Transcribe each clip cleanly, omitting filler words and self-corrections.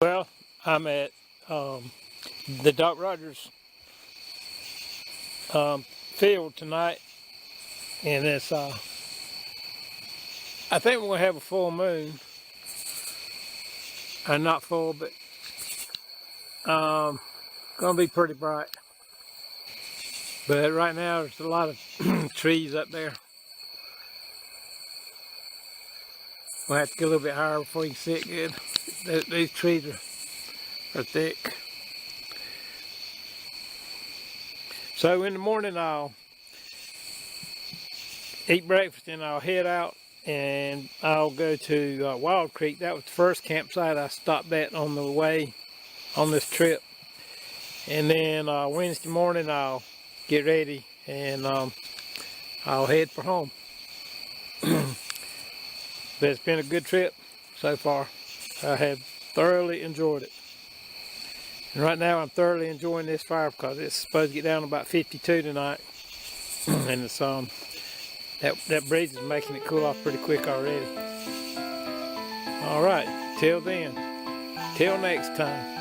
Well, I'm at the Doc Rogers field tonight, and it's I think we're gonna have a full moon. Not full, but gonna be pretty bright. But right now, there's a lot of trees up there. We'll have to get a little bit higher before you can see it good. These trees are thick. So in the morning, I'll eat breakfast and I'll head out and I'll go to Wild Creek. That was the first campsite I stopped at on the way on this trip. And then Wednesday morning, I'll get ready and I'll head for home. But it's been a good trip so far. I have thoroughly enjoyed it. And right now I'm thoroughly enjoying this fire because it's supposed to get down to about 52 tonight. And it's that breeze is making it cool off pretty quick already. All right, till then, till next time.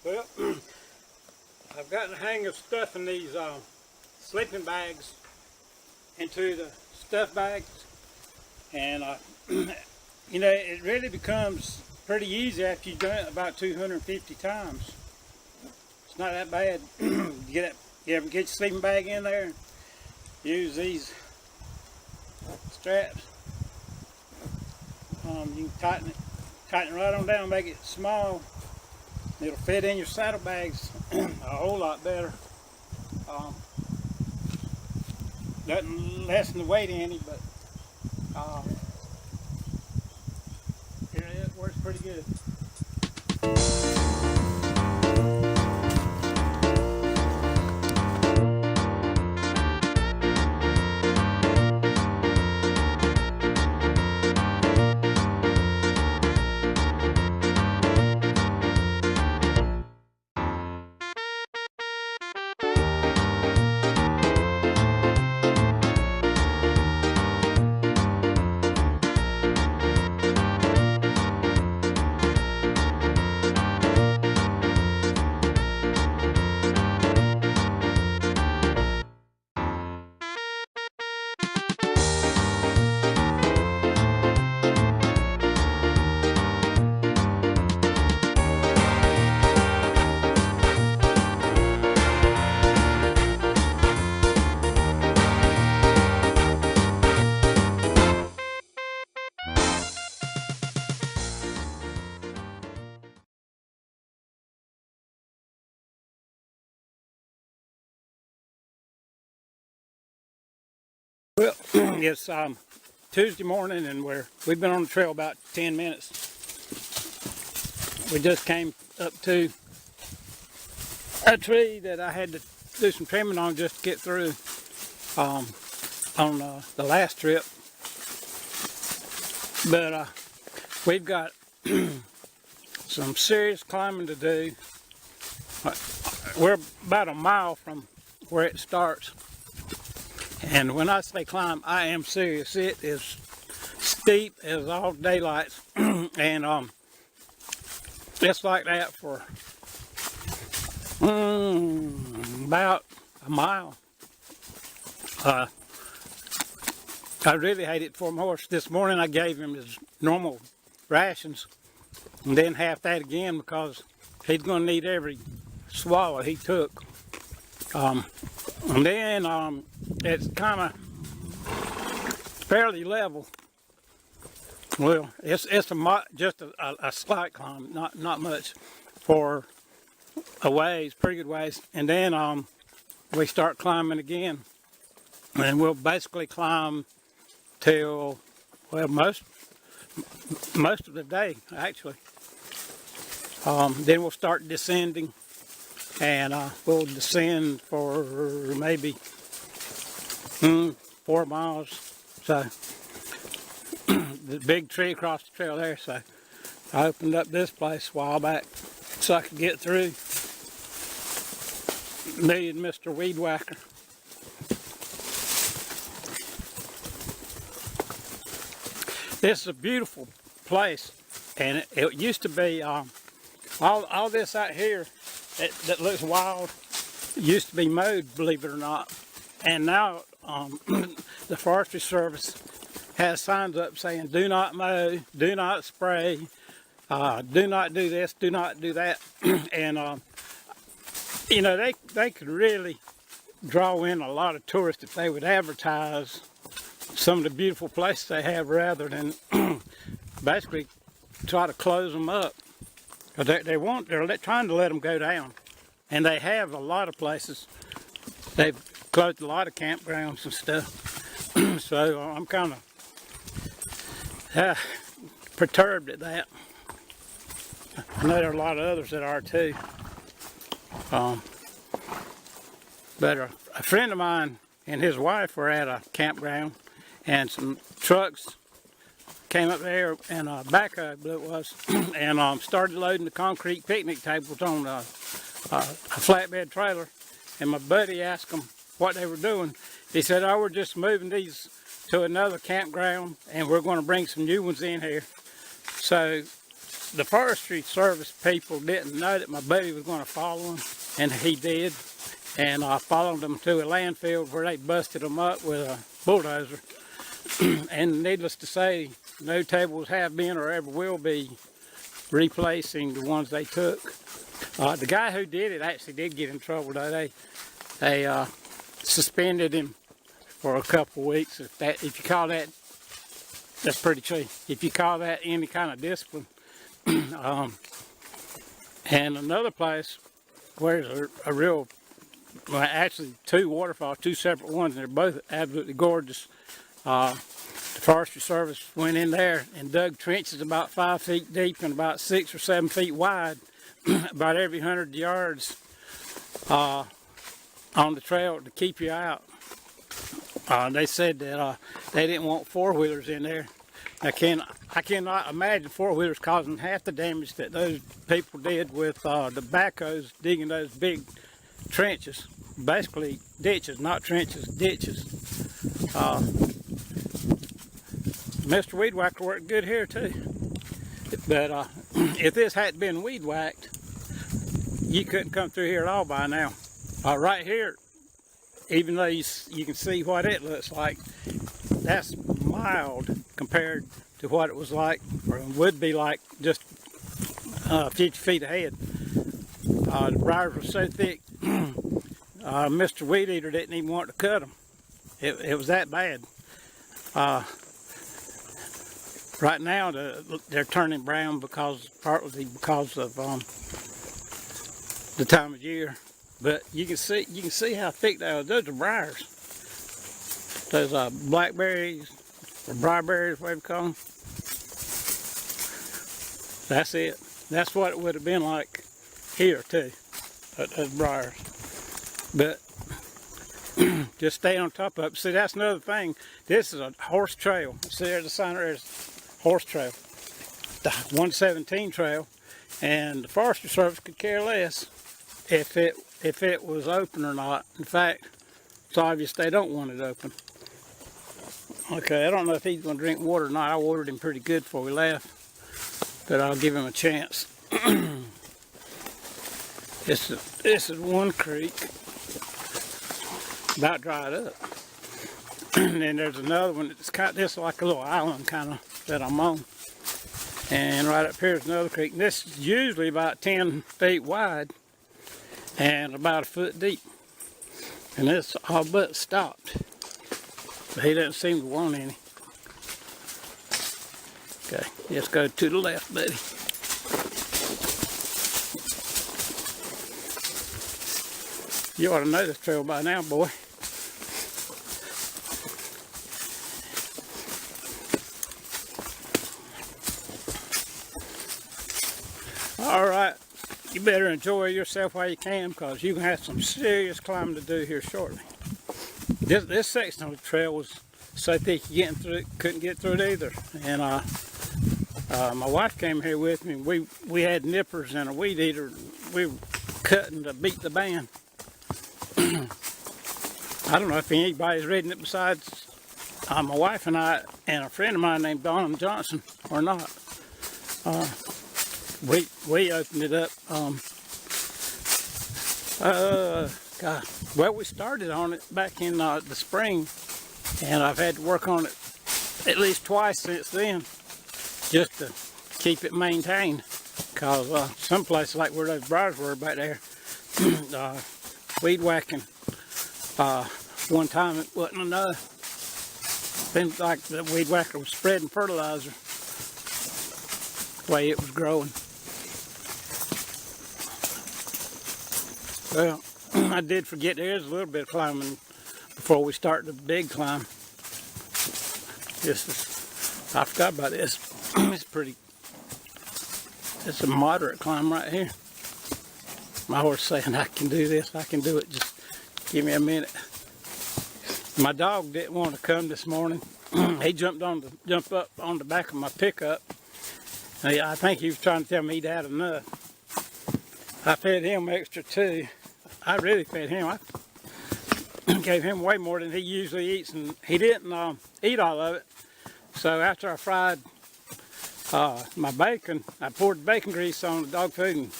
Well, I've gotten the hang of stuffing these sleeping bags into the stuff bags, and you know, it really becomes pretty easy after you've done it about 250 times. It's not that bad. You ever get your sleeping bag in there, use these straps. You can tighten it right on down, make it small. It'll fit in your saddlebags a whole lot better. Doesn't lessen the weight any, but it works pretty good. Well, it's Tuesday morning, and we've been on the trail about 10 minutes. We just came up to a tree that I had to to do some trimming on just to get through on the last trip. But we've got some serious climbing to do. We're about a mile from where it starts. And when I say climb, I am serious. It is steep as all daylights. And it's like that for about a mile. I really hate it for my horse. This morning I gave him his normal rations and then half that again because he's going to need every swallow he took. And then it's kind of fairly level. Well, it's just a slight climb, not much for a ways, pretty good ways. And then we start climbing again, and we'll basically climb till, well, most of the day actually. Then we'll start descending, and we'll descend for maybe 4 miles. So the big tree across the trail there. So I opened up this place a while back so I could get through. Me and Mr. Weed Whacker. This is a beautiful place, and it used to be all this out here that looks wild used to be mowed, believe it or not. And now the Forestry Service has signs up saying do not mow, do not spray, do not do this, do not do that. And you know, they could really draw in a lot of tourists if they would advertise some of the beautiful places they have rather than basically try to close them up. They're trying to let them go down, and they have a lot of places. They've closed a lot of campgrounds and stuff. So I'm kind of perturbed at that. I know there are a lot of others that are too. But a friend of mine and his wife were at a campground, and some trucks came up there, and a backhoe, I believe it was, and started loading the concrete picnic tables on a flatbed trailer. And my buddy asked them what they were doing. He said, "Oh, we're just moving these to another campground, and we're going to bring some new ones in here." So the Forestry Service people didn't know that my buddy was going to follow them, and he did. And I followed them to a landfill where they busted them up with a bulldozer. And needless to say, no tables have been or ever will be replacing the ones they took. The guy who did it actually did get in trouble though. They suspended him for a couple of weeks. If you call that, that's pretty cheap. If you call that any kind of discipline. And another place where there's a real, well, actually two waterfalls, two separate ones, and they're both absolutely gorgeous. The Forestry Service went in there and dug trenches about 5 feet deep and about 6 or 7 feet wide, about every 100 yards on the trail to keep you out. They said that they didn't want four-wheelers in there. I cannot imagine four-wheelers causing half the damage that those people did with the backhoes digging those big trenches. Basically ditches, not trenches, ditches. Mr. Weed Whacker worked good here too. But if this hadn't been weed whacked, you couldn't come through here at all by now. Right here, even though you can see what it looks like, that's mild compared to what it was like, or would be like just 50 feet ahead. The briars were so thick, Mr. Weed Eater didn't even want to cut them. It was that bad. Right now they're turning brown partly because of the time of year. But you can see how thick they are. Those are briars. Those blackberries or briarberries, whatever you call them. That's it. That's what it would have been like here too. Those briars. But just stay on top of it. See, that's another thing. This is a horse trail. See, there's a sign there's horse trail. The 117 trail, and the Forestry Service could care less if it was open or not. In fact, it's obvious they don't want it open. Okay, I don't know if he's going to drink water or not. I watered him pretty good before we left, but I'll give him a chance. This is one creek, about dried up. And then there's another one that's kind of just like a little island kind of that I'm on. And right up here is another creek. And this is usually about 10 feet wide and about a foot deep. And it's all but stopped. But he doesn't seem to want any. Okay, let's go to the left, buddy. You ought to know this trail by now, boy. All right, you better enjoy yourself while you can, because you're going to have some serious climbing to do here shortly. This section of the trail was so thick you couldn't get through it either. And my wife came here with me. We had nippers and a weed eater. We were cutting to beat the band. I don't know if anybody's ridden it besides my wife and I and a friend of mine named Donald Johnson or not. We opened it up. God. Well, we started on it back in the spring, and I've had to work on it at least twice since then, just to keep it maintained. Cause some places like where those briars were back there, weed whacking. One time it wasn't enough. Seemed like the weed whacker was spreading fertilizer the way it was growing. Well, I did forget there is a little bit of climbing before we start the big climb. I forgot about this. It's a moderate climb right here. My horse saying I can do this, I can do it, just give me a minute. My dog didn't want to come this morning. He jumped up on the back of my pickup. I think he was trying to tell me he'd had enough. I fed him extra too. I really fed him. I gave him way more than he usually eats, and he didn't eat all of it. So after I fried my bacon, I poured the bacon grease on the dog food and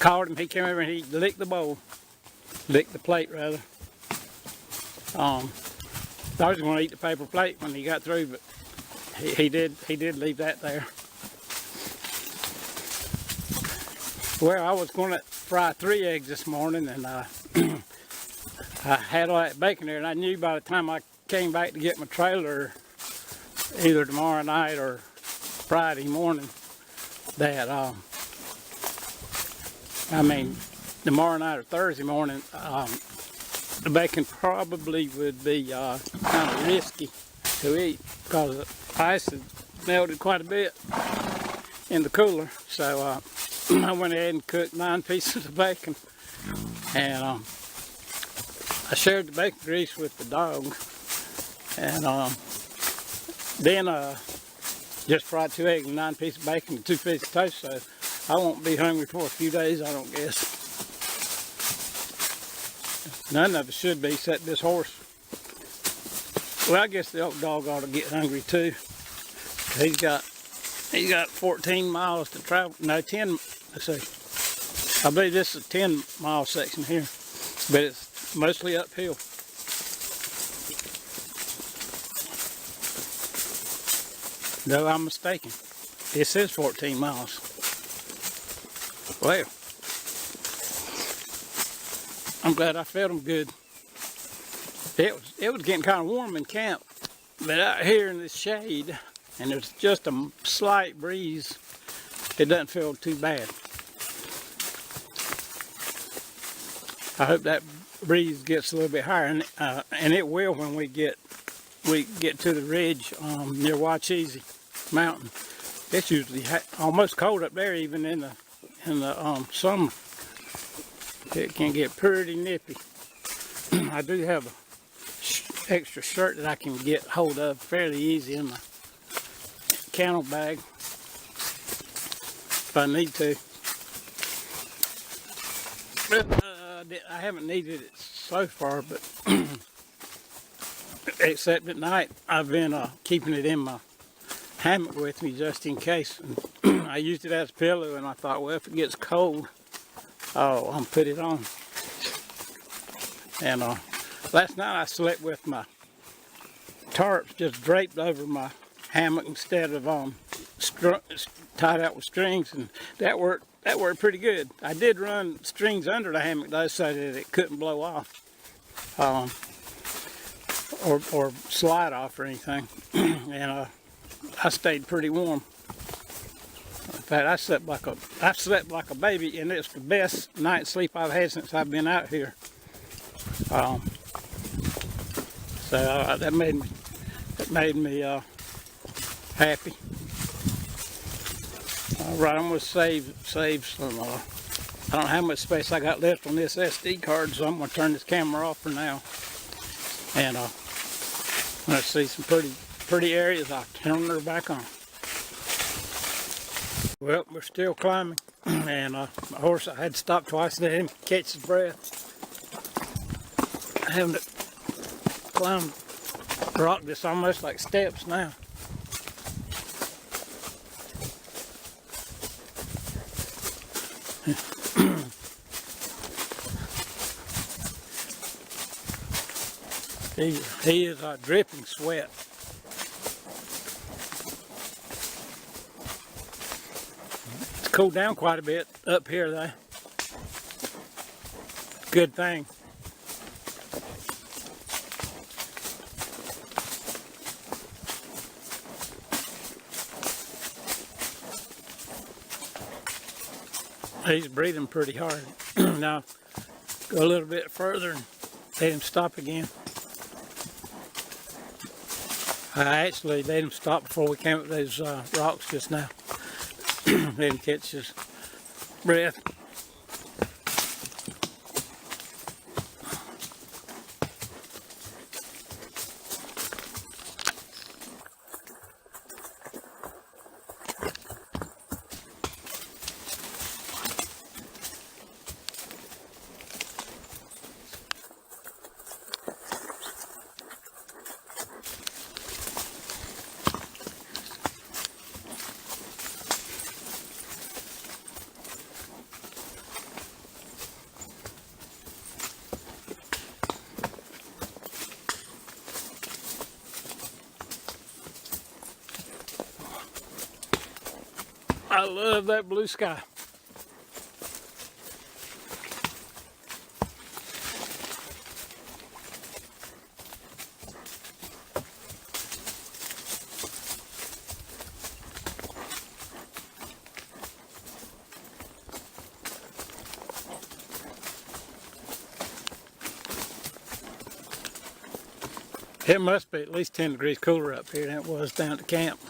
called him. He came over and he licked the bowl, licked the plate rather. I was going to eat the paper plate when he got through, but he did leave that there. Well, I was going to fry 3 eggs this morning, and I had all that bacon there, and I knew by the time I came back to get my trailer, either tomorrow night or Friday morning, that tomorrow night or Thursday morning, the bacon probably would be kind of risky to eat, because the ice had melted quite a bit in the cooler. So I went ahead and cooked 9 pieces of bacon, and I shared the bacon grease with the dog, and then just fried 2 eggs and 9 pieces of bacon and 2 pieces of toast. So I won't be hungry for a few days, I don't guess. None of us should be, except this horse. Well, I guess the old dog ought to get hungry too. He's got 14 miles to travel. No, 10. Let's see. I believe this is a 10-mile section here, but it's mostly uphill. No, I'm mistaken. This is 14 miles. Well, I'm glad I fed them good. It was getting kind of warm in camp, but out here in the shade, and there's just a slight breeze, it doesn't feel too bad. I hope that breeze gets a little bit higher, and it will when we get to the ridge near Watcheesy Mountain. It's usually almost cold up there, even in the summer. It can get pretty nippy. I do have a extra shirt that I can get hold of fairly easy in my camel bag if I need to. But I haven't needed it so far, but except at night I've been keeping it in my hammock with me just in case. And I used it as a pillow, and I thought, well, if it gets cold, I'm gonna put it on. And last night I slept with my tarps just draped over my hammock instead of tied out with strings, and that worked pretty good. I did run strings under the hammock though, so that it couldn't blow off or slide off or anything. And I stayed pretty warm. In fact, I slept like a baby, and it's the best night's sleep I've had since I've been out here. So that made me happy. All right, I'm gonna save some. I don't know how much space I got left on this SD card, so I'm gonna turn this camera off for now. And when I see some pretty areas, I'll turn her back on. Well, we're still climbing, and my horse, I had to stop twice to let him catch his breath. Having to climb rock that's almost like steps now. He is dripping sweat. It's cooled down quite a bit up here though. Good thing. He's breathing pretty hard. Now, go a little bit further and let him stop again. I actually let him stop before we came up those rocks just now. Let him catch his breath. I love that blue sky. It must be at least 10 degrees cooler up here than it was down at the camp.